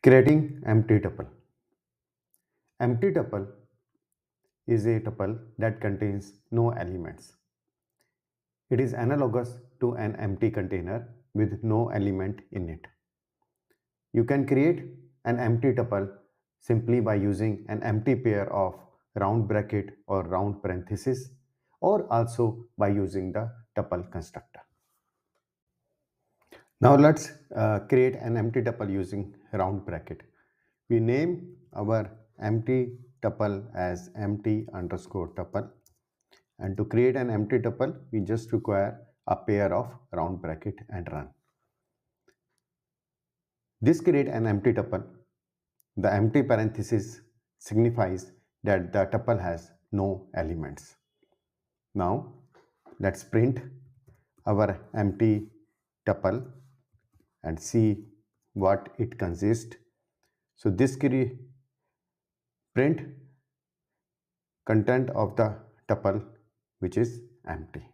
Creating empty tuple. Empty tuple is a tuple that contains no elements. It is analogous to an empty container with no element in it. You can create an empty tuple simply by using an empty pair of round bracket or round parenthesis, or also by using the tuple constructor. Now let's create an empty tuple using round bracket. We name our empty tuple as empty underscore tuple, and to create an empty tuple we just require a pair of round bracket and run. This create an empty tuple. The empty parenthesis signifies that the tuple has no elements. Now let's print our empty tuple and see what it consists. So this print content of the tuple which is empty.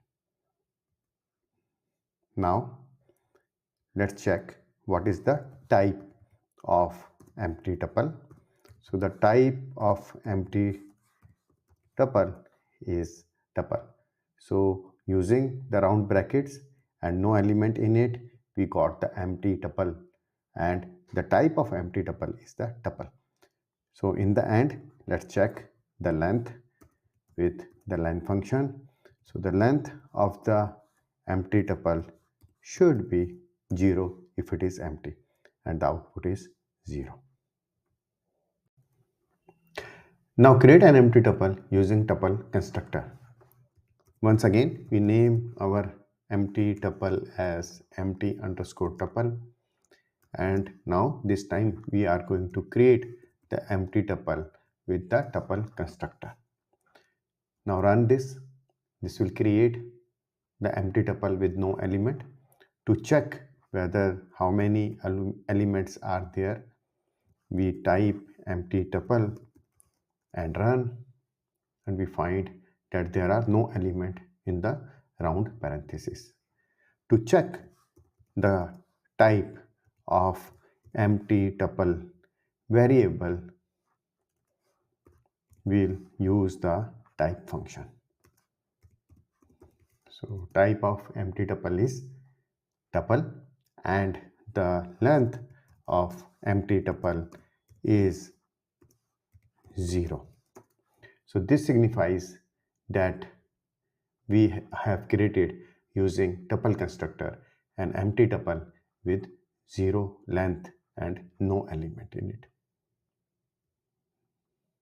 Now let's check what is the type of empty tuple. So the type of empty tuple is tuple. So using the round brackets and no element in it, we got the empty tuple, and the type of empty tuple is the tuple. So in the end, let's check the length with the len function. So the length of the empty tuple should be 0 if it is empty, and the output is 0. Now create an empty tuple using tuple constructor. Once again, we name our empty tuple as empty underscore tuple, and now this time we are going to create the empty tuple with the tuple constructor. Now run this. This will create the empty tuple with no element. To check whether how many elements are there, we type empty tuple and run, and we find that there are no element in the round parenthesis. To check the type of empty tuple variable, we'll use the type function. So type of empty tuple is tuple, and the length of empty tuple is 0. So this signifies that we have created using tuple constructor an empty tuple with 0 length and no element in it.